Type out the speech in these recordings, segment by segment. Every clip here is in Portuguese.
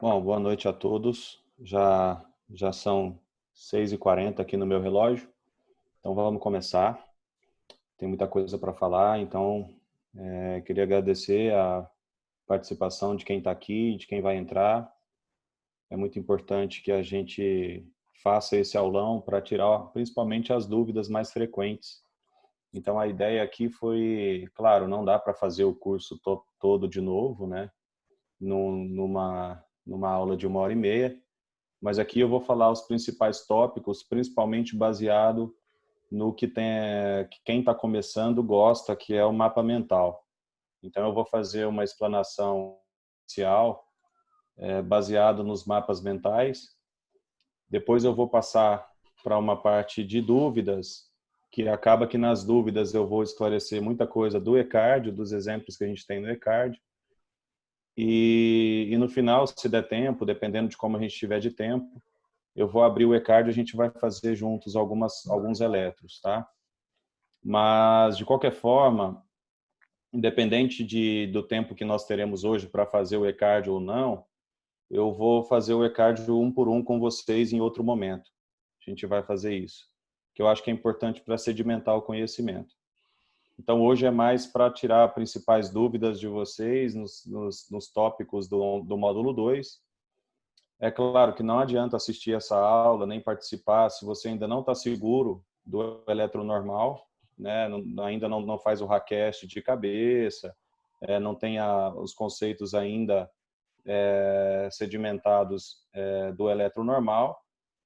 Bom, boa noite a todos. Já são 6h40 aqui no meu relógio, então vamos começar. Tem muita coisa para falar, então queria agradecer a participação de quem está aqui, de quem vai entrar. É muito importante que a gente faça esse aulão para tirar principalmente as dúvidas mais frequentes. Então a ideia aqui foi, claro, não dá para fazer o curso todo de novo, né? Numa aula de 1h30. Mas aqui eu vou falar os principais tópicos, principalmente baseado no que quem está começando gosta, que é o mapa mental. Então eu vou fazer uma explanação inicial baseado nos mapas mentais. Depois eu vou passar para uma parte de dúvidas, que acaba que nas dúvidas eu vou esclarecer muita coisa do e-cardio, dos exemplos que a gente tem no e-cardio. E no final, se der tempo, dependendo de como a gente tiver de tempo, eu vou abrir o e-cardio e a gente vai fazer juntos alguns eletros, tá? Mas, de qualquer forma, independente do tempo que nós teremos hoje para fazer o e-cardio ou não, eu vou fazer o e-cardio um por um com vocês em outro momento. A gente vai fazer isso, que eu acho que é importante para sedimentar o conhecimento. Então, hoje é mais para tirar principais dúvidas de vocês nos tópicos do módulo 2. É claro que não adianta assistir essa aula, nem participar, se você ainda não está seguro do eletronormal, né? Ainda não faz o Hackcast de cabeça, não tem os conceitos ainda sedimentados do eletronormal,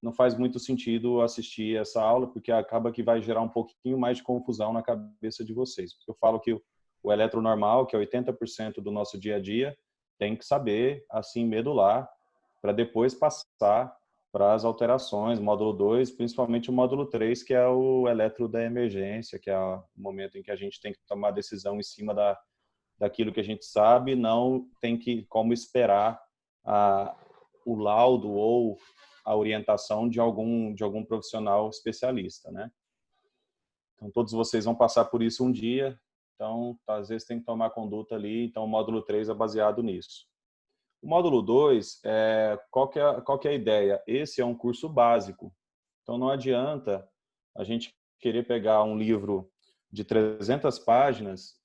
não faz muito sentido assistir essa aula, porque acaba que vai gerar um pouquinho mais de confusão na cabeça de vocês. Porque eu falo que o eletronormal, que é 80% do nosso dia a dia, tem que saber, assim, medular, para depois passar para as alterações, módulo 2, principalmente o módulo 3, que é o eletro da emergência, que é o momento em que a gente tem que tomar decisão em cima daquilo que a gente sabe, não tem que como esperar a, o laudo ou a orientação de algum profissional especialista, né? Então, todos vocês vão passar por isso um dia, então, às vezes tem que tomar conduta ali, então o módulo 3 é baseado nisso. O módulo 2, qual que é a ideia? Esse é um curso básico, então não adianta a gente querer pegar um livro de 300 páginas,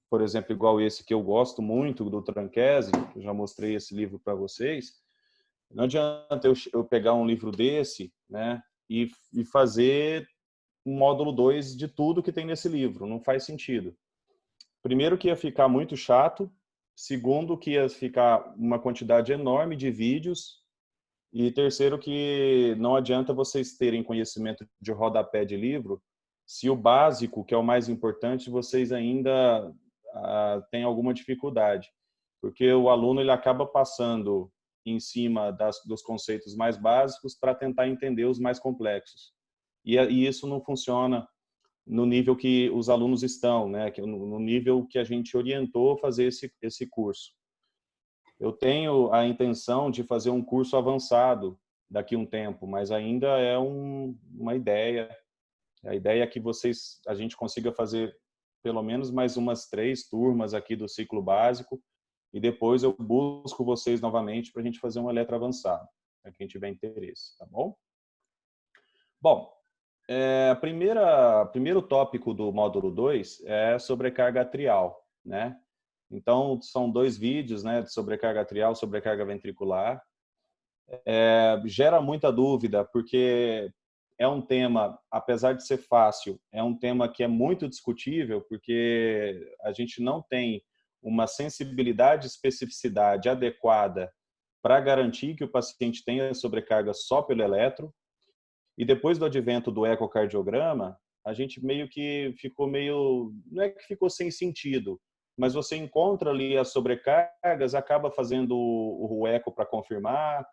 por exemplo, igual esse que eu gosto muito, do Tranchese, que eu já mostrei esse livro para vocês. Não adianta eu pegar um livro desse, né, e fazer um módulo 2 de tudo que tem nesse livro, não faz sentido. Primeiro que ia ficar muito chato, segundo que ia ficar uma quantidade enorme de vídeos, e terceiro que não adianta vocês terem conhecimento de rodapé de livro, se o básico, que é o mais importante, vocês ainda têm alguma dificuldade. Porque o aluno ele acaba passando em cima dos conceitos mais básicos para tentar entender os mais complexos. E isso não funciona no nível que os alunos estão, né? No nível que a gente orientou fazer esse curso. Eu tenho a intenção de fazer um curso avançado daqui a um tempo, mas ainda é uma ideia. A ideia é que a gente consiga fazer pelo menos mais umas 3 turmas aqui do ciclo básico e depois eu busco vocês novamente para a gente fazer um eletro avançado, para quem tiver interesse, tá bom? Bom, primeiro tópico do módulo 2 é sobrecarga atrial, né? Então, são 2 vídeos, né, de sobrecarga atrial, sobrecarga ventricular. Gera muita dúvida, porque é um tema, apesar de ser fácil, é um tema que é muito discutível, porque a gente não tem uma sensibilidade e especificidade adequada para garantir que o paciente tenha sobrecarga só pelo eletro. E depois do advento do ecocardiograma, a gente meio que ficou não é que ficou sem sentido, mas você encontra ali as sobrecargas, acaba fazendo o eco para confirmar,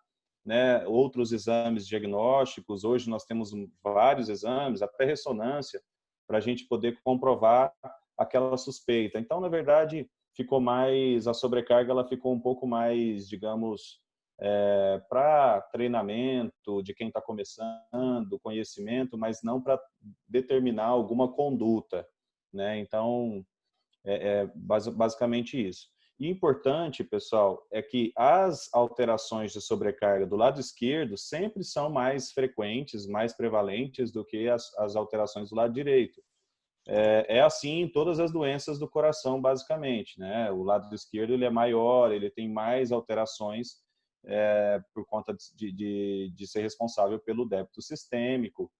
né? Outros exames diagnósticos. Hoje nós temos vários exames, até ressonância, para a gente poder comprovar aquela suspeita. Então, na verdade, a sobrecarga ela ficou um pouco mais, digamos, para treinamento de quem está começando, conhecimento, mas não para determinar alguma conduta, né? Então, basicamente isso. E importante, pessoal, é que as alterações de sobrecarga do lado esquerdo sempre são mais frequentes, mais prevalentes do que as alterações do lado direito. É assim em todas as doenças do coração, basicamente, né? O lado esquerdo ele é maior, ele tem mais alterações por conta de ser responsável pelo débito sistêmico.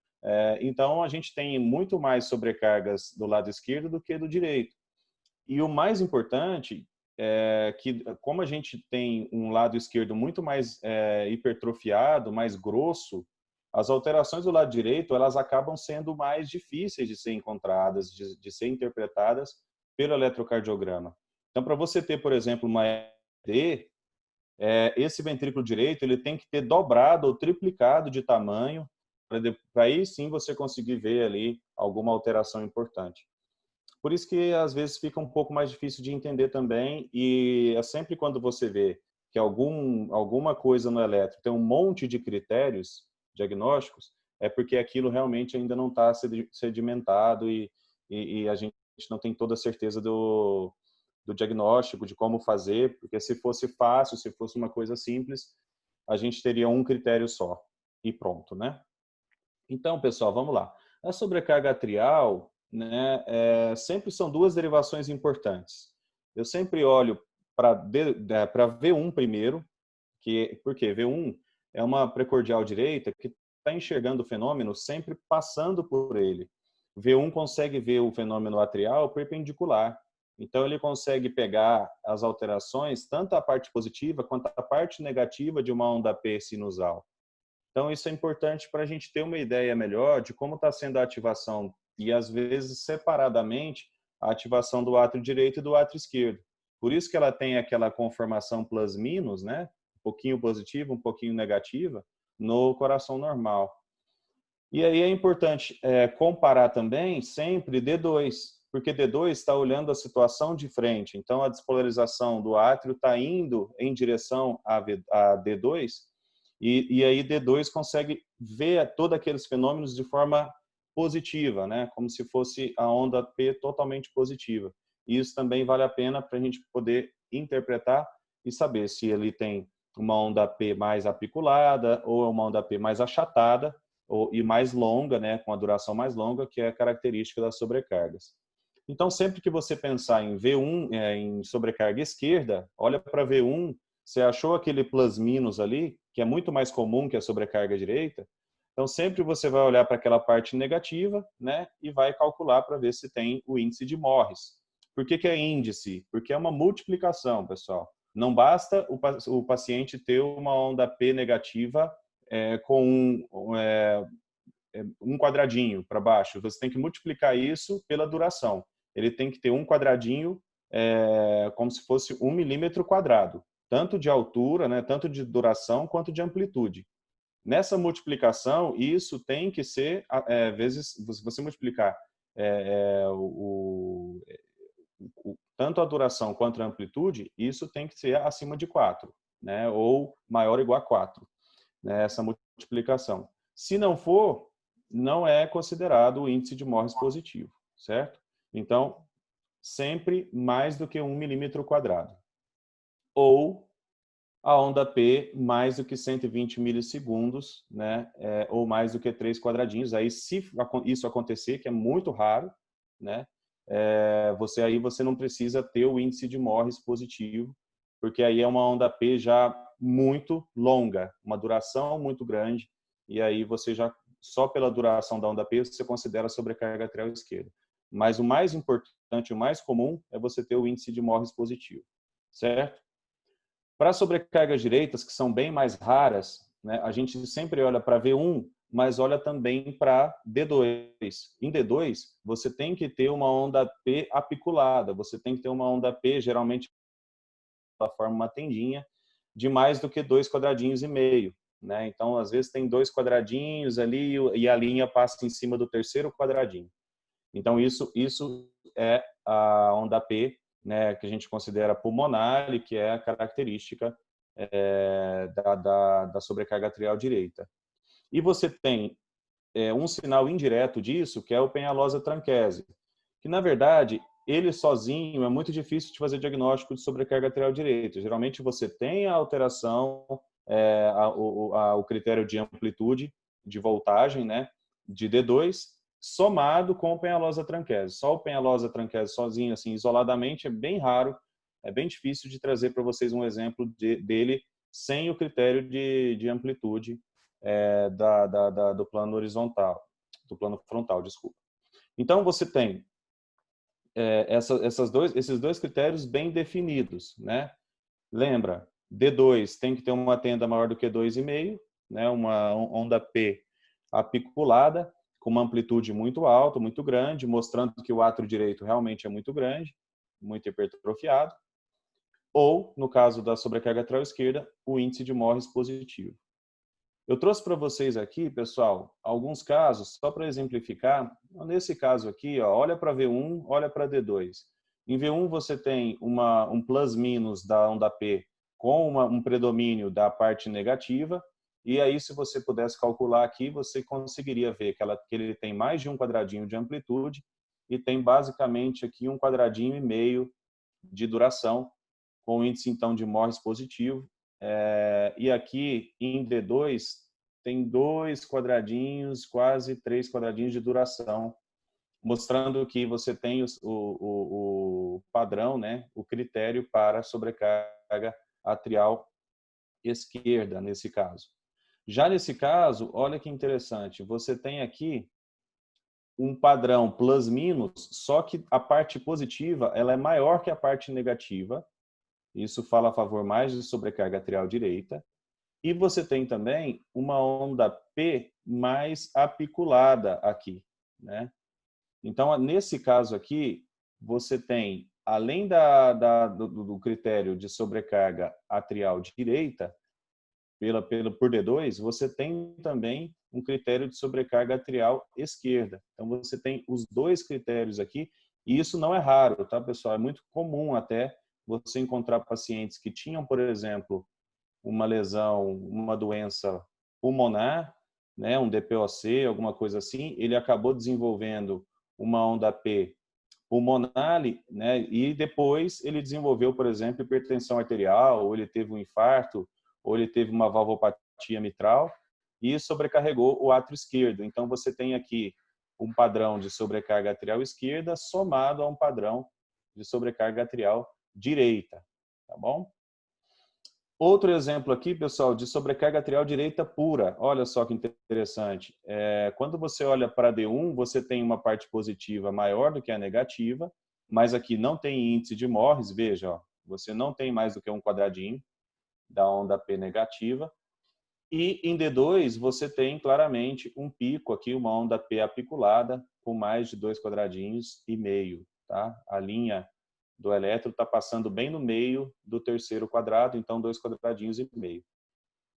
Então, a gente tem muito mais sobrecargas do lado esquerdo do que do direito. E o mais importante é que, como a gente tem um lado esquerdo muito mais hipertrofiado, mais grosso, as alterações do lado direito elas acabam sendo mais difíceis de ser encontradas, de ser interpretadas pelo eletrocardiograma. Então, para você ter, por exemplo, uma ED, esse ventrículo direito ele tem que ter dobrado ou triplicado de tamanho para aí sim você conseguir ver ali alguma alteração importante. Por isso que às vezes fica um pouco mais difícil de entender também e é sempre quando você vê que alguma coisa no eletro tem um monte de critérios diagnósticos, é porque aquilo realmente ainda não está sedimentado e a gente não tem toda a certeza do diagnóstico, de como fazer, porque se fosse fácil, se fosse uma coisa simples, a gente teria um critério só e pronto, né? Então, pessoal, vamos lá. A sobrecarga atrial, né, sempre são duas derivações importantes. Eu sempre olho para V1 primeiro, porque V1 é uma precordial direita que está enxergando o fenômeno sempre passando por ele. V1 consegue ver o fenômeno atrial perpendicular. Então, ele consegue pegar as alterações, tanto a parte positiva quanto a parte negativa de uma onda P sinusal. Então, isso é importante para a gente ter uma ideia melhor de como está sendo a ativação e, às vezes, separadamente, a ativação do átrio direito e do átrio esquerdo. Por isso que ela tem aquela conformação plus-minus, né? Um pouquinho positiva, um pouquinho negativa, no coração normal. E aí é importante comparar também sempre D2, porque D2 está olhando a situação de frente. Então, a despolarização do átrio está indo em direção a D2, e aí D2 consegue ver todos aqueles fenômenos de forma positiva, né? Como se fosse a onda P totalmente positiva. E isso também vale a pena para a gente poder interpretar e saber se ele tem uma onda P mais apiculada ou uma onda P mais achatada e mais longa, né? Com a duração mais longa, que é a característica das sobrecargas. Então, sempre que você pensar em V1, em sobrecarga esquerda, olha para V1, você achou aquele plus-minus ali, que é muito mais comum que a sobrecarga direita, então sempre você vai olhar para aquela parte negativa, né, e vai calcular para ver se tem o índice de Morris. Por que é índice? Porque é uma multiplicação, pessoal. Não basta o paciente ter uma onda P negativa com um quadradinho para baixo, você tem que multiplicar isso pela duração. Ele tem que ter um quadradinho como se fosse 1 milímetro quadrado, tanto de altura, né, tanto de duração quanto de amplitude. Nessa multiplicação, isso tem que ser, vezes, se você multiplicar tanto a duração quanto a amplitude, isso tem que ser acima de 4, né, ou maior ou igual a 4, né, essa multiplicação. Se não for, não é considerado o índice de Morris positivo, certo? Então, sempre mais do que 1 milímetro quadrado. Ou a onda P mais do que 120 milissegundos, né? Ou mais do que 3 quadradinhos. Aí, se isso acontecer, que é muito raro, né? Você não precisa ter o índice de Morris positivo, porque aí é uma onda P já muito longa, uma duração muito grande, e aí você já, só pela duração da onda P, você considera a sobrecarga atrial esquerda. Mas o mais importante, o mais comum, é você ter o índice de Morris positivo, certo? Para sobrecargas direitas, que são bem mais raras, né, a gente sempre olha para V1, mas olha também para D2. Em D2, você tem que ter uma onda P apiculada, você tem que ter uma onda P, geralmente, ela forma uma tendinha, de mais do que 2 quadradinhos e meio. Né? Então, às vezes, tem 2 quadradinhos ali e a linha passa em cima do terceiro quadradinho. Então, isso é a onda P, né, que a gente considera pulmonar e que é a característica da sobrecarga atrial direita. E você tem um sinal indireto disso, que é o Penhallosa-Tranquese, que, na verdade, ele sozinho é muito difícil de fazer diagnóstico de sobrecarga atrial direita. Geralmente você tem a alteração, o critério de amplitude, de voltagem, né, de D2, somado com o Penhallosa Tranquese. Só o Penhallosa Tranquese sozinho, assim, isoladamente, é bem raro, é bem difícil de trazer para vocês um exemplo dele sem o critério de amplitude do plano horizontal, do plano frontal, desculpa. Então, você tem esses dois critérios bem definidos, né? Lembra, D2 tem que ter uma tenda maior do que 2,5, né? Uma onda P apiculada, com uma amplitude muito alta, muito grande, mostrando que o átrio direito realmente é muito grande, muito hipertrofiado. Ou, no caso da sobrecarga atrial esquerda, o índice de Morris positivo. Eu trouxe para vocês aqui, pessoal, alguns casos, só para exemplificar. Nesse caso aqui, ó, olha para V1, olha para D2. Em V1 você tem um plus-minus da onda P com um predomínio da parte negativa, e aí se você pudesse calcular aqui, você conseguiria ver que ele tem mais de um quadradinho de amplitude e tem basicamente aqui um quadradinho e meio de duração, com o índice então de Morris positivo. E aqui em D2 tem 2 quadradinhos, quase 3 quadradinhos de duração, mostrando que você tem o padrão, né, o critério para sobrecarga atrial esquerda, nesse caso. Já nesse caso, olha que interessante, você tem aqui um padrão plus-minus, só que a parte positiva ela é maior que a parte negativa. Isso fala a favor mais de sobrecarga atrial direita. E você tem também uma onda P mais apiculada aqui, né? Então, nesse caso aqui, você tem, além do critério de sobrecarga atrial direita, por D2, você tem também um critério de sobrecarga atrial esquerda. Então, você tem os dois critérios aqui, e isso não é raro, tá, pessoal? É muito comum até você encontrar pacientes que tinham, por exemplo, uma lesão, uma doença pulmonar, né, um DPOC, alguma coisa assim, ele acabou desenvolvendo uma onda P pulmonar, né, e depois ele desenvolveu, por exemplo, hipertensão arterial, ou ele teve um infarto, ou ele teve uma valvopatia mitral e sobrecarregou o átrio esquerdo. Então você tem aqui um padrão de sobrecarga atrial esquerda somado a um padrão de sobrecarga atrial direita, tá bom? Outro exemplo aqui, pessoal, de sobrecarga atrial direita pura. Olha só que interessante. Quando você olha para D1, você tem uma parte positiva maior do que a negativa, mas aqui não tem índice de Morris. Veja, ó, você não tem mais do que um quadradinho da onda P negativa. E em D2, você tem claramente um pico aqui, uma onda P apiculada, com mais de 2 quadradinhos e meio. Tá? A linha do elétron está passando bem no meio do terceiro quadrado, então 2 quadradinhos e meio.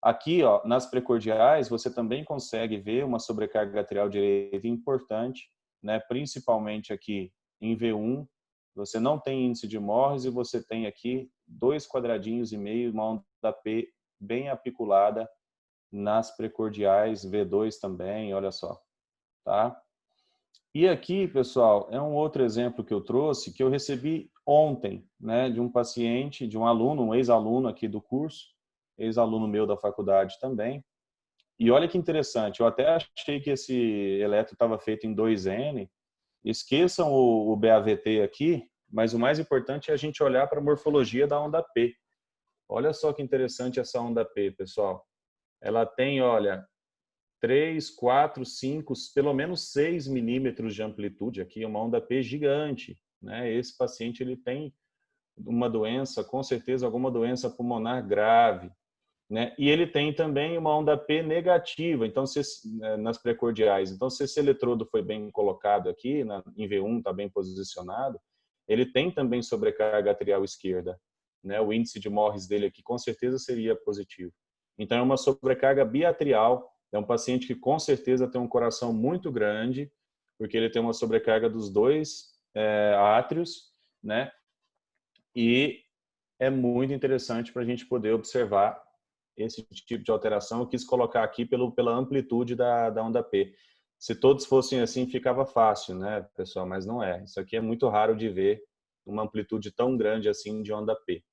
Aqui, ó, nas precordiais, você também consegue ver uma sobrecarga atrial direita importante, né? Principalmente aqui em V1, você não tem índice de Morris e você tem aqui 2 quadradinhos e meio, uma onda P bem apiculada nas precordiais, V2 também, olha só, tá? E aqui, pessoal, é um outro exemplo que eu trouxe, que eu recebi ontem, né, de um paciente, de um aluno, um ex-aluno aqui do curso, ex-aluno meu da faculdade também. E olha que interessante, eu até achei que esse eletro estava feito em 2N. Esqueçam o BAVT aqui, mas o mais importante é a gente olhar para a morfologia da onda P. Olha só que interessante essa onda P, pessoal. Ela tem, olha, 3, 4, 5, pelo menos 6 milímetros de amplitude aqui, uma onda P gigante, né? Esse paciente ele tem uma doença, com certeza alguma doença pulmonar grave, né? E ele tem também uma onda P negativa, então nas precordiais. Então se esse eletrodo foi bem colocado aqui, em V1 está bem posicionado, ele tem também sobrecarga atrial esquerda, né? O índice de Morris dele aqui com certeza seria positivo. Então é uma sobrecarga biatrial. É um paciente que com certeza tem um coração muito grande, porque ele tem uma sobrecarga dos dois átrios, né? E é muito interessante para a gente poder observar esse tipo de alteração. Eu quis colocar aqui pela amplitude da onda P. Se todos fossem assim, ficava fácil, né, pessoal? Mas não é. Isso aqui é muito raro de ver uma amplitude tão grande assim de onda P.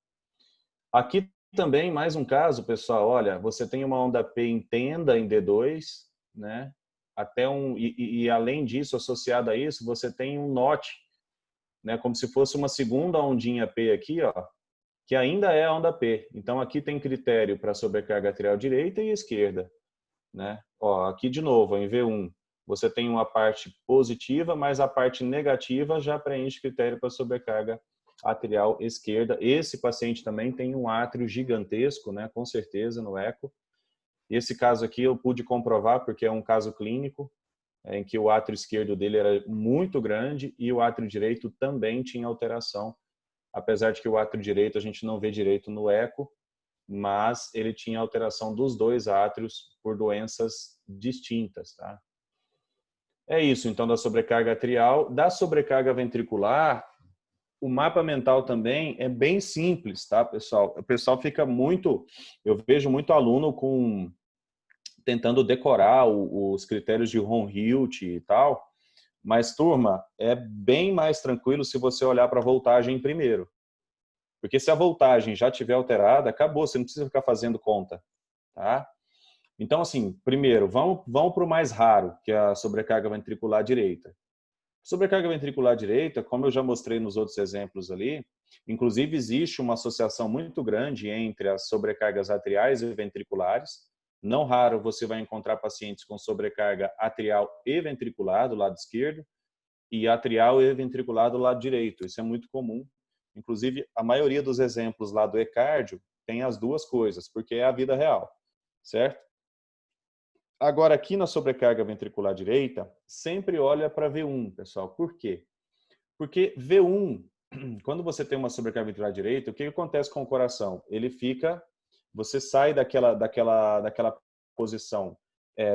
Aqui também, mais um caso, pessoal, olha, você tem uma onda P em tenda em D2, né? Até e além disso, associado a isso, você tem um note, né? Como se fosse uma segunda ondinha P aqui, ó, que ainda é a onda P. Então aqui tem critério para sobrecarga atrial direita e esquerda, né? Ó, aqui de novo, em V1, você tem uma parte positiva, mas a parte negativa já preenche critério para sobrecarga atrial esquerda. Esse paciente também tem um átrio gigantesco, né? Com certeza, no eco. Esse caso aqui eu pude comprovar porque é um caso clínico em que o átrio esquerdo dele era muito grande e o átrio direito também tinha alteração, apesar de que o átrio direito a gente não vê direito no eco, mas ele tinha alteração dos dois átrios por doenças distintas, tá? É isso, então, da sobrecarga atrial. Da sobrecarga ventricular, o mapa mental também é bem simples, tá, pessoal? O pessoal fica muito... Eu vejo muito aluno tentando decorar os critérios de Ronhilt e tal, mas, turma, é bem mais tranquilo se você olhar para a voltagem primeiro. Porque se a voltagem já estiver alterada, acabou, você não precisa ficar fazendo conta, tá? Então, assim, primeiro, vamos para o mais raro, que é a sobrecarga ventricular direita. Sobrecarga ventricular direita, como eu já mostrei nos outros exemplos ali, inclusive existe uma associação muito grande entre as sobrecargas atriais e ventriculares. Não raro você vai encontrar pacientes com sobrecarga atrial e ventricular do lado esquerdo e atrial e ventricular do lado direito. Isso é muito comum. Inclusive, a maioria dos exemplos lá do eCardio tem as duas coisas, porque é a vida real, certo? Agora, aqui na sobrecarga ventricular direita, sempre olha para V1, pessoal. Por quê? Porque V1, quando você tem uma sobrecarga ventricular direita, o que acontece com o coração? Ele fica, você sai daquela posição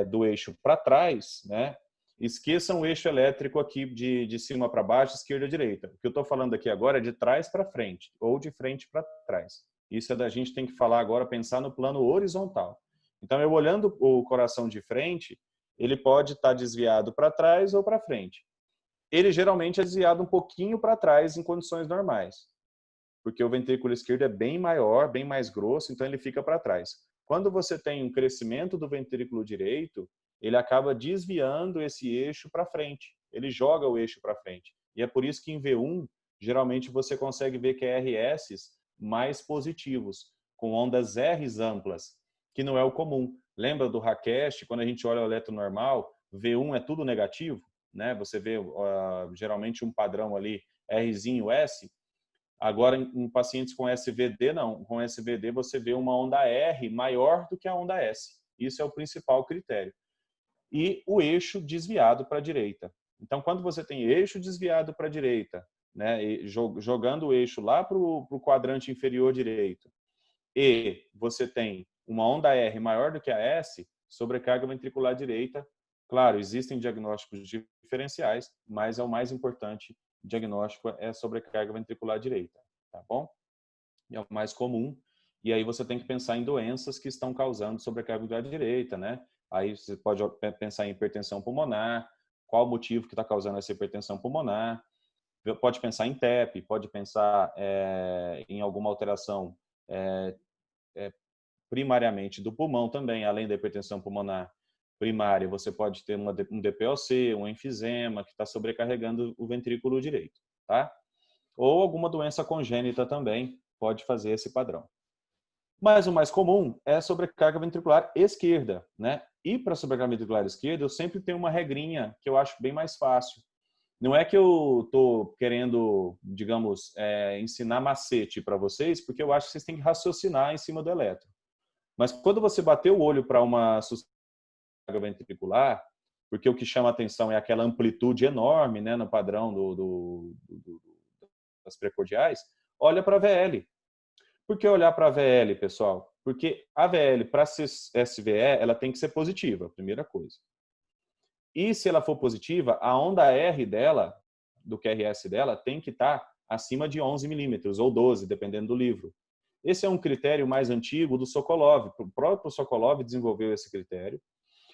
do eixo para trás, né? Esqueçam o eixo elétrico aqui de cima para baixo, esquerda direita. O que eu estou falando aqui agora é de trás para frente, ou de frente para trás. Isso é da gente tem que falar agora, pensar no plano horizontal. Então, eu olhando o coração de frente, ele pode estar desviado para trás ou para frente. Ele geralmente é desviado um pouquinho para trás em condições normais, porque o ventrículo esquerdo é bem maior, bem mais grosso, então ele fica para trás. Quando você tem um crescimento do ventrículo direito, ele acaba desviando esse eixo para frente. Ele joga o eixo para frente. E é por isso que em V1, geralmente você consegue ver QRS mais positivos, com ondas R's amplas, que não é o comum. Lembra do Rakesh, quando a gente olha o eletro normal, V1 é tudo negativo, né? Você vê geralmente um padrão ali Rzinho S. Agora, em pacientes com SVD, não. Com SVD, você vê uma onda R maior do que a onda S. Isso é o principal critério. E o eixo desviado para a direita. Então, quando você tem eixo desviado para a direita, né, jogando o eixo lá para o quadrante inferior direito, e você tem uma onda R maior do que a S, sobrecarga ventricular direita. Claro, existem diagnósticos diferenciais, mas é o mais importante diagnóstico é sobrecarga ventricular direita, tá bom? É o mais comum. E aí você tem que pensar em doenças que estão causando sobrecarga ventricular direita, né? Aí você pode pensar em hipertensão pulmonar, qual o motivo que está causando essa hipertensão pulmonar. Pode pensar em TEP, pode pensar em alguma alteração primariamente do pulmão também, além da hipertensão pulmonar primária, você pode ter um DPOC, um enfisema que está sobrecarregando o ventrículo direito, tá? Ou alguma doença congênita também pode fazer esse padrão. Mas o mais comum é a sobrecarga ventricular esquerda, né? E para a sobrecarga ventricular esquerda, eu sempre tenho uma regrinha que eu acho bem mais fácil. Não é que eu estou querendo, digamos, ensinar macete para vocês, porque eu acho que vocês têm que raciocinar em cima do eletro. Mas quando você bater o olho para uma sobrecarga ventricular, porque o que chama a atenção é aquela amplitude enorme, né, no padrão das precordiais, olha para a VL. Por que olhar para a VL, pessoal? Porque a VL, para ser SVE, ela tem que ser positiva, primeira coisa. E se ela for positiva, a onda R dela, do QRS dela, tem que estar acima de 11 milímetros ou 12, dependendo do livro. Esse é um critério mais antigo do Sokolov. O próprio Sokolov desenvolveu esse critério.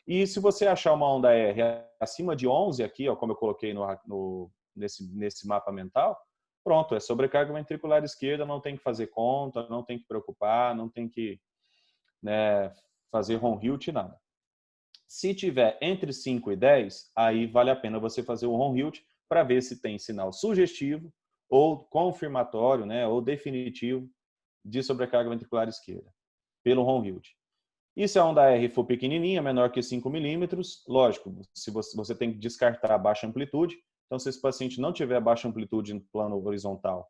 E se você achar uma onda R acima de 11 aqui, ó, como eu coloquei nesse mapa mental, pronto, é sobrecarga ventricular esquerda, não tem que fazer conta, não tem que preocupar, não tem que, né, fazer Ron-Hilt, nada. Se tiver entre 5 e 10, aí vale a pena você fazer o Ron-Hilt para ver se tem sinal sugestivo ou confirmatório, né, ou definitivo de sobrecarga ventricular esquerda, pelo Ron-Hilt. E se a onda R for pequenininha, menor que 5 milímetros, lógico, se você tem que descartar a baixa amplitude, então se esse paciente não tiver baixa amplitude no plano horizontal,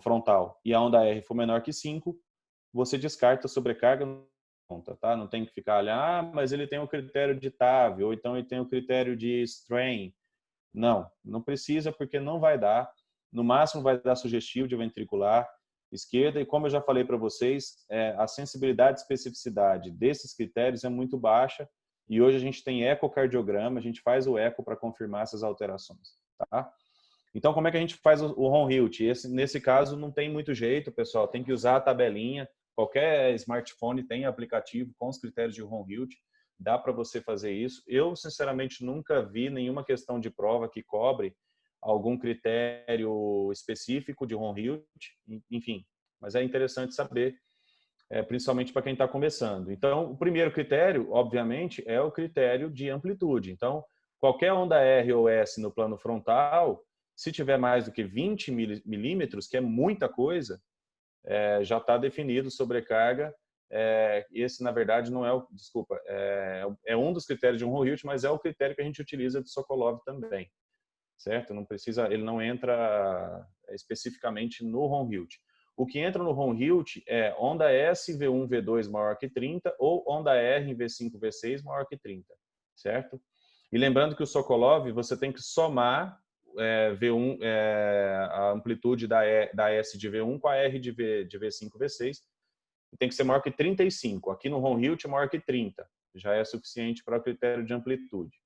frontal, e a onda R for menor que 5, você descarta a sobrecarga, tá? Não tem que ficar olhando, mas ele tem o critério de TAV, ou então ele tem o critério de strain. Não precisa, porque não vai dar. No máximo vai dar sugestivo de ventricular esquerda, e como eu já falei para vocês, a sensibilidade e especificidade desses critérios é muito baixa, e hoje a gente tem ecocardiograma, a gente faz o eco para confirmar essas alterações, tá? Então, como é que a gente faz o Ron-Hilt? Nesse caso, não tem muito jeito, pessoal, tem que usar a tabelinha, qualquer smartphone tem aplicativo com os critérios de Ron-Hilt, dá para você fazer isso. Eu, sinceramente, nunca vi nenhuma questão de prova que cobre algum critério específico de Ron-Hilt, enfim, mas é interessante saber, principalmente para quem está começando. Então, o primeiro critério, obviamente, é o critério de amplitude. Então, qualquer onda R ou S no plano frontal, se tiver mais do que 20 milímetros, que é muita coisa, já está definido sobrecarga. Esse, na verdade, não é o... Desculpa, é um dos critérios de um Ron-Hilt, mas é o critério que a gente utiliza de Sokolov também, certo? Não precisa, ele não entra especificamente no Ron-Hilt. O que entra no Ron-Hilt é onda S V1, V2 maior que 30 ou onda R em V5, V6 maior que 30, certo? E lembrando que o Sokolov, você tem que somar V1, a amplitude da S de V1 com a R de V5, V6, e tem que ser maior que 35. Aqui no Ron-Hilt é maior que 30, já é suficiente para o critério de amplitude.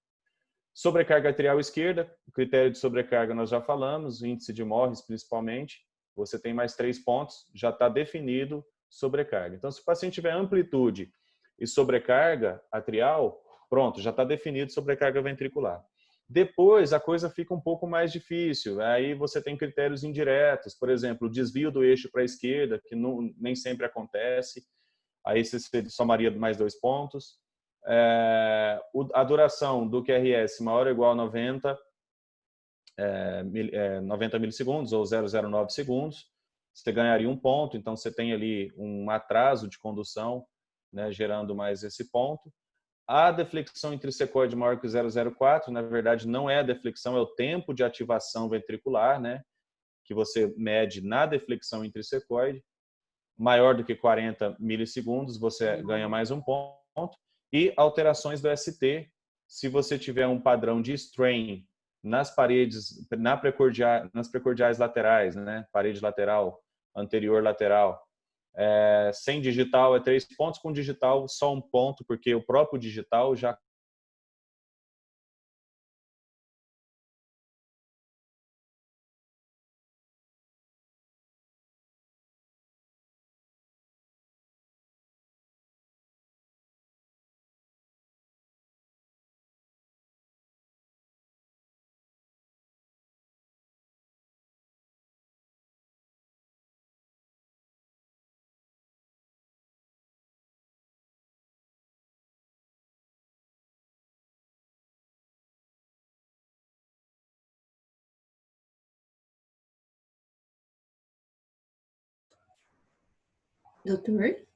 Sobrecarga arterial esquerda, o critério de sobrecarga nós já falamos, o índice de Morris principalmente, você tem mais 3 pontos, já está definido sobrecarga. Então, se o paciente tiver amplitude e sobrecarga atrial, pronto, já está definido sobrecarga ventricular. Depois, a coisa fica um pouco mais difícil. Aí você tem critérios indiretos, por exemplo, o desvio do eixo para a esquerda, que nem sempre acontece. Aí você somaria mais 2 pontos. A duração do QRS maior ou igual a 90 milissegundos ou 0,09 segundos, você ganharia 1 ponto, então você tem ali um atraso de condução, né, gerando mais esse ponto. A deflexão intrassecoide maior que 0,04, na verdade não é a deflexão, é o tempo de ativação ventricular, né, que você mede na deflexão intrassecoide. Maior do que 40 milissegundos, você ganha mais 1 ponto. E alterações do ST, se você tiver um padrão de strain nas paredes, nas precordiais laterais, né? Parede lateral, anterior lateral, sem digital é 3 pontos, com digital só 1 ponto, porque o próprio digital já Doutor?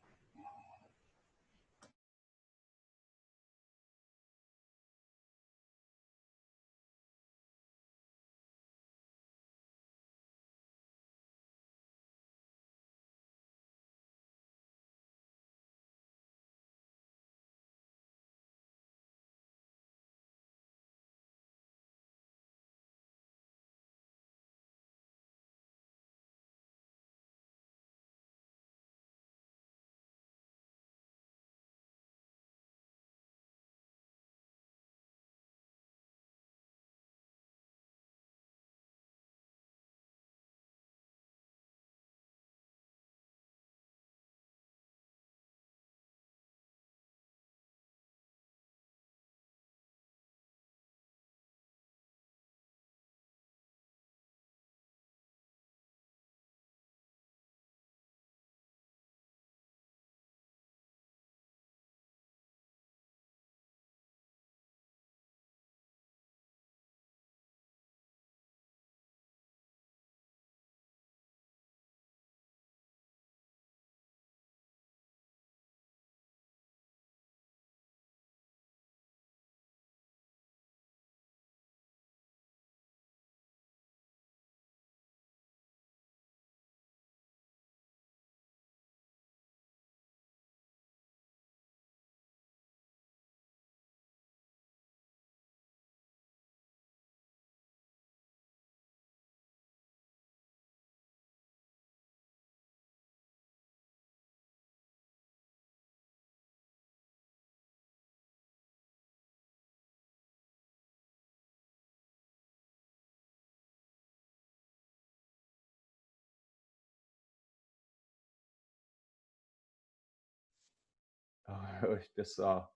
Oi, pessoal.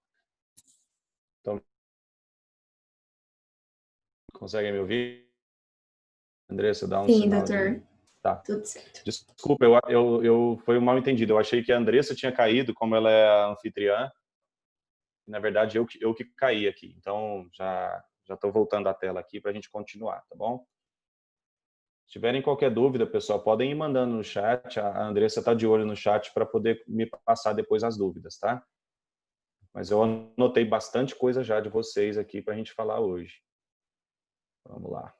Então, conseguem me ouvir? Andressa, dá um Sim, sinal doutor. de... Tá. Tudo certo. Desculpa, foi um mal entendido. Eu achei que a Andressa tinha caído, como ela é a anfitriã. Na verdade, eu que caí aqui. Então, já estou voltando à tela aqui para a gente continuar, tá bom? Se tiverem qualquer dúvida, pessoal, podem ir mandando no chat. A Andressa está de olho no chat para poder me passar depois as dúvidas, tá? Mas eu anotei bastante coisa já de vocês aqui para a gente falar hoje. Vamos lá.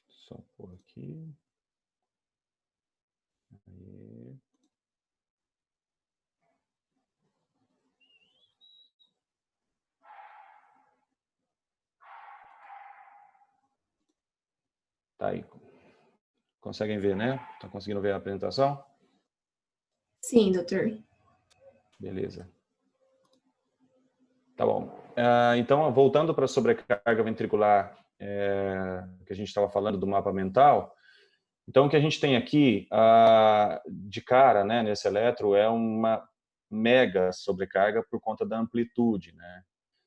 Só por aqui. Aí. Tá aí. Conseguem ver, né? Estão conseguindo ver a apresentação? Sim, doutor. Beleza. Tá bom. Então, voltando para a sobrecarga ventricular, que a gente estava falando do mapa mental, então o que a gente tem aqui, de cara, né, nesse eletro, é uma mega sobrecarga por conta da amplitude, né?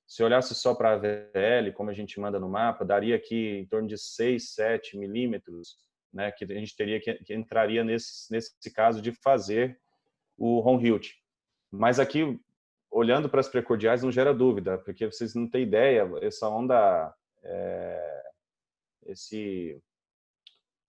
Se olhasse só para a AVL, como a gente manda no mapa, daria aqui em torno de 6, 7 milímetros, né, que a gente teria que entraria nesse caso de fazer o Ron-Hilt. Mas aqui, olhando para as precordiais, não gera dúvida, porque vocês não têm ideia, essa onda, esse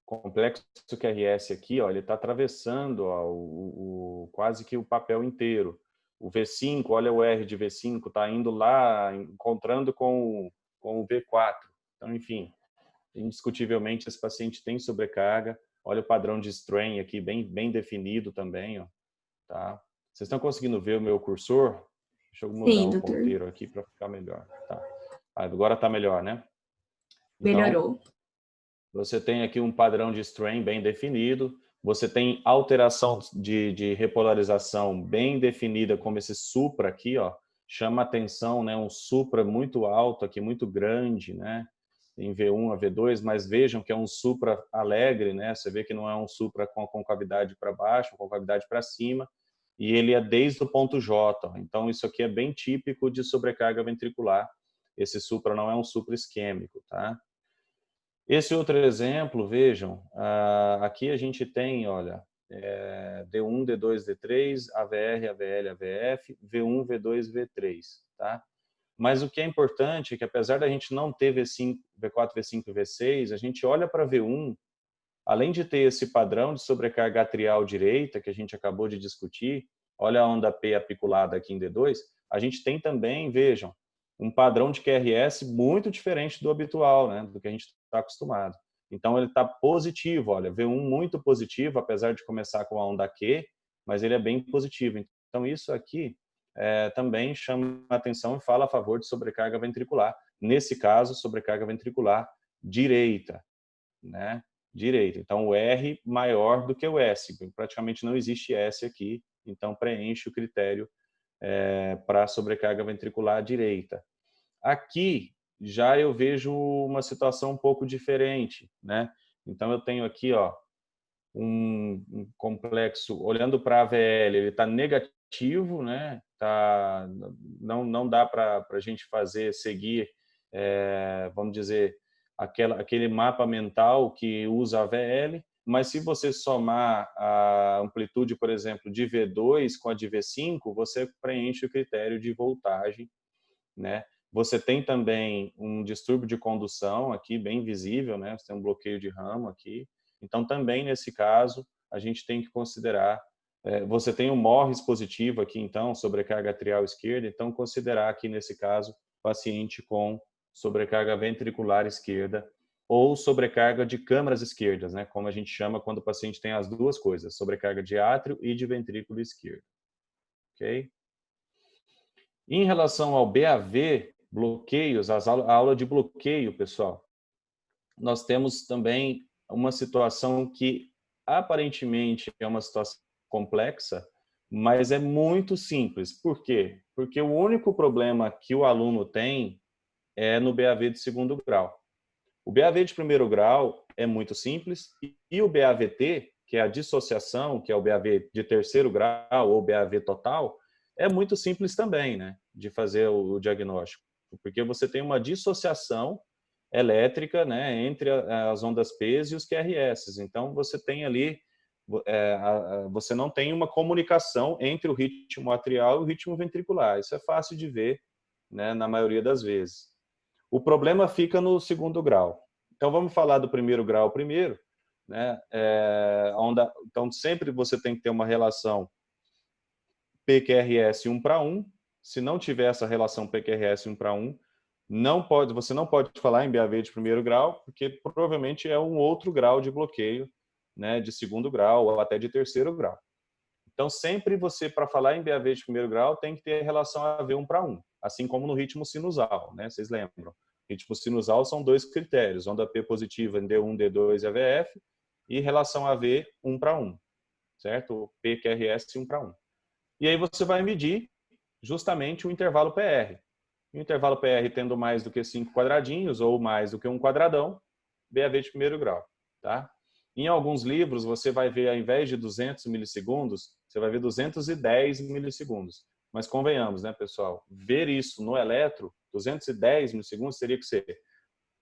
complexo QRS aqui, ó, ele está atravessando ó, quase que o papel inteiro. O V5, olha o R de V5, está indo lá, encontrando com o V4. Então, enfim, indiscutivelmente esse paciente tem sobrecarga. Olha o padrão de strain aqui, bem definido também, ó, tá? Vocês estão conseguindo ver o meu cursor? Deixa eu mudar Sim, o doutor. ponteiro aqui para ficar melhor. Tá. Agora está melhor, né? Então, Melhorou. você tem aqui um padrão de strain bem definido, você tem alteração de repolarização bem definida, como esse supra aqui, ó, chama atenção, né, um supra muito alto aqui, muito grande, né, em V1 a V2, mas vejam que é um supra alegre, né, você vê que não é um supra com a concavidade para baixo, concavidade para cima, e ele é desde o ponto J, então isso aqui é bem típico de sobrecarga ventricular, esse supra não é um supra isquêmico, tá? Esse outro exemplo, vejam, aqui a gente tem, olha, D1, D2, D3, AVR, AVL, AVF, V1, V2, V3, tá? Mas o que é importante é que apesar da gente não ter V5, V4, V5 e V6, a gente olha para V1, além de ter esse padrão de sobrecarga atrial direita, que a gente acabou de discutir, olha a onda P apiculada aqui em D2, a gente tem também, vejam, um padrão de QRS muito diferente do habitual, né, do que a gente está acostumado. Então, ele está positivo, olha, V1 muito positivo, apesar de começar com a onda Q, mas ele é bem positivo. Então, isso aqui também chama a atenção e fala a favor de sobrecarga ventricular. Nesse caso, sobrecarga ventricular direita, né? Direita. Então, o R maior do que o S. Praticamente não existe S aqui, então preenche o critério para sobrecarga ventricular direita. Aqui, já eu vejo uma situação um pouco diferente, né? Então, eu tenho aqui, ó, um complexo, olhando para a AVL, ele está negativo, né? Não dá para a gente seguir, vamos dizer, aquele mapa mental que usa a AVL, mas se você somar a amplitude, por exemplo, de V2 com a de V5, você preenche o critério de voltagem, né? Você tem também um distúrbio de condução aqui, bem visível, né? Você tem um bloqueio de ramo aqui. Então, também nesse caso, a gente tem que considerar, você tem um MORRIS positivo aqui, então, sobrecarga atrial esquerda, então considerar aqui nesse caso, paciente com sobrecarga ventricular esquerda ou sobrecarga de câmaras esquerdas, né? Como a gente chama quando o paciente tem as duas coisas, sobrecarga de átrio e de ventrículo esquerdo. Ok? Em relação ao BAV, bloqueios, a aula de bloqueio, pessoal, nós temos também uma situação que aparentemente é uma situação complexa, mas é muito simples. Por quê? Porque o único problema que o aluno tem é no BAV de segundo grau. O BAV de primeiro grau, é muito simples, e o BAVT, que é a dissociação, que é o BAV de terceiro grau ou BAV total, é muito simples também, né, de fazer o diagnóstico, porque você tem uma dissociação elétrica, né, entre as ondas P e os QRS. Então, você tem ali, você não tem uma comunicação entre o ritmo atrial e o ritmo ventricular. Isso é fácil de ver, né, na maioria das vezes. O problema fica no segundo grau. Então, vamos falar do primeiro grau primeiro, né? Então, sempre você tem que ter uma relação PQRS 1:1. Se não tiver essa relação PQRS 1:1, você não pode falar em BAV de primeiro grau, porque provavelmente é um outro grau de bloqueio, né, de segundo grau ou até de terceiro grau. Então, sempre você, para falar em BAV de primeiro grau, tem que ter relação AV 1:1, assim como no ritmo sinusal, né? Vocês lembram? Ritmo sinusal são 2 critérios, onda P positiva em D1, D2 e AVF, e relação AV 1:1, certo? PQRS 1:1. E aí você vai medir justamente o intervalo PR. O intervalo PR tendo mais do que 5 quadradinhos ou mais do que um quadradão, BAV de primeiro grau, tá? Em alguns livros, você vai ver, ao invés de 200 milissegundos, você vai ver 210 milissegundos. Mas convenhamos, né, pessoal? Ver isso no eletro, 210 milissegundos teria que ser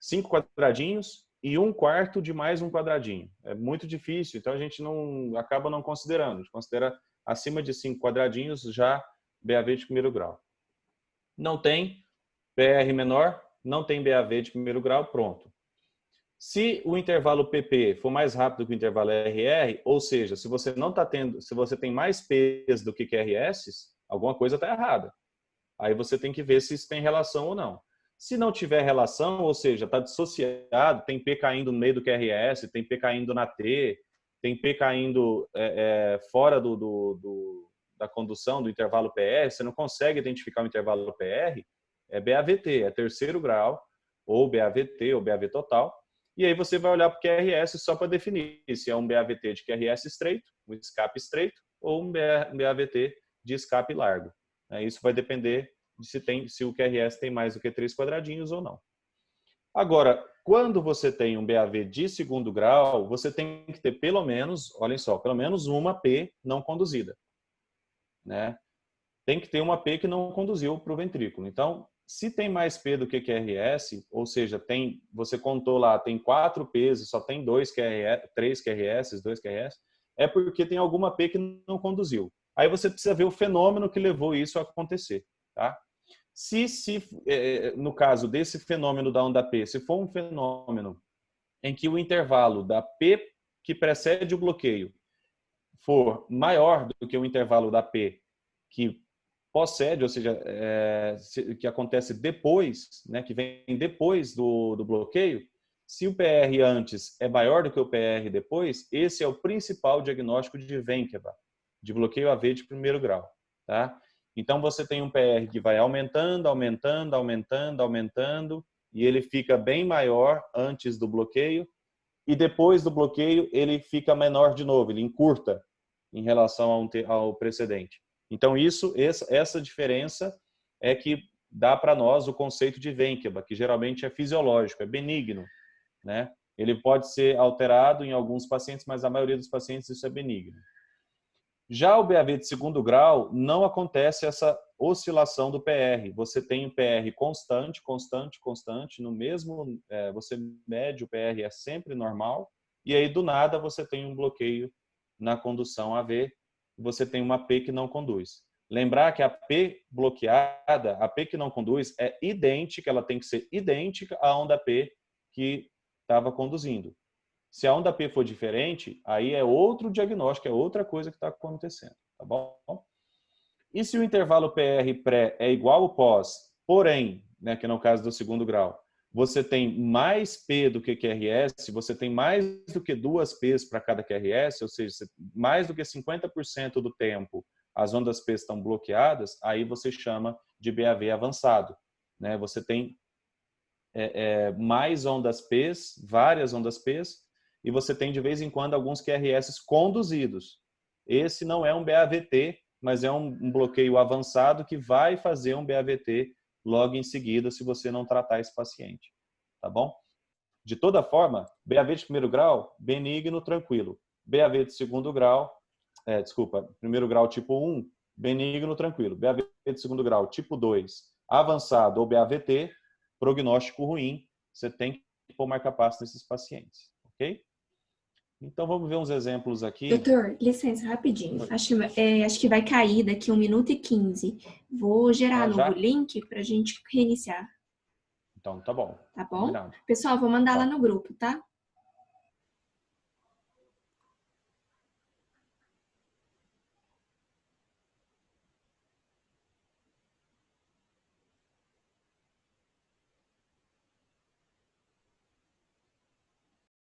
5 quadradinhos e 1/4 de mais um quadradinho. É muito difícil, então a gente acaba não considerando. A gente considera acima de 5 quadradinhos já BAV de primeiro grau. Não tem PR menor, não tem BAV de primeiro grau, pronto. Se o intervalo PP for mais rápido que o intervalo RR, ou seja, se você não está tendo, se você tem mais P's do que QRS, alguma coisa está errada. Aí você tem que ver se isso tem relação ou não. Se não tiver relação, ou seja, está dissociado, tem P caindo no meio do QRS, tem P caindo na T, tem P caindo fora da condução do intervalo PR, você não consegue identificar o intervalo PR, é BAVT, é terceiro grau, ou BAVT, ou BAV total. E aí você vai olhar para o QRS só para definir se é um BAVT de QRS estreito, um escape estreito, ou um BAVT de escape largo. Isso vai depender de se o QRS tem mais do que 3 quadradinhos ou não. Agora, quando você tem um BAV de segundo grau, você tem que ter pelo menos, olhem só, pelo menos uma P não conduzida, né? Tem que ter uma P que não conduziu para o ventrículo. Então, se tem mais P do que QRS, ou seja, você contou lá, tem 4 P's e só tem 3 QRS, 2 QRS, é porque tem alguma P que não conduziu. Aí você precisa ver o fenômeno que levou isso a acontecer, tá? No caso desse fenômeno da onda P, se for um fenômeno em que o intervalo da P que precede o bloqueio for maior do que o intervalo da P que pós-cede, ou seja, que acontece depois, né, que vem depois do bloqueio, se o PR antes é maior do que o PR depois, esse é o principal diagnóstico de Ventquebra, de bloqueio AV de primeiro grau, tá? Então você tem um PR que vai aumentando, aumentando, aumentando, aumentando, e ele fica bem maior antes do bloqueio, e depois do bloqueio ele fica menor de novo, ele encurta em relação ao precedente. Então, essa diferença é que dá para nós o conceito de Ventquebra, que geralmente é fisiológico, é benigno, né? Ele pode ser alterado em alguns pacientes, mas a maioria dos pacientes isso é benigno. Já o BAV de segundo grau, não acontece essa oscilação do PR. Você tem um PR constante, constante, constante, no mesmo, você mede o PR, é sempre normal, e aí do nada você tem um bloqueio na condução AV, você tem uma P que não conduz. Lembrar que a P bloqueada, a P que não conduz, é idêntica, ela tem que ser idêntica à onda P que estava conduzindo. Se a onda P for diferente, aí é outro diagnóstico, é outra coisa que está acontecendo, tá bom? E se o intervalo PR pré é igual ao pós, porém, né, que no caso do segundo grau, você tem mais P do que QRS, você tem mais do que 2 P's para cada QRS, ou seja, mais do que 50% do tempo as ondas P estão bloqueadas, aí você chama de BAV avançado, né? Você tem mais ondas P's, várias ondas P's, e você tem de vez em quando alguns QRS conduzidos. Esse não é um BAVT, mas é um bloqueio avançado que vai fazer um BAVT logo em seguida se você não tratar esse paciente, tá bom? De toda forma, BAV de primeiro grau, benigno, tranquilo. BAV de segundo grau, primeiro grau tipo 1, benigno, tranquilo. BAV de segundo grau tipo 2, avançado ou BAVT, prognóstico ruim, você tem que pôr marca-passo nesses pacientes, ok? Então, vamos ver uns exemplos aqui. Doutor, licença, rapidinho. Acho que vai cair daqui 1 minuto e 15. Vou gerar novo link para a gente reiniciar. Então, tá bom. Tá bom? Combinado. Pessoal, vou mandar lá Tá. no grupo, tá?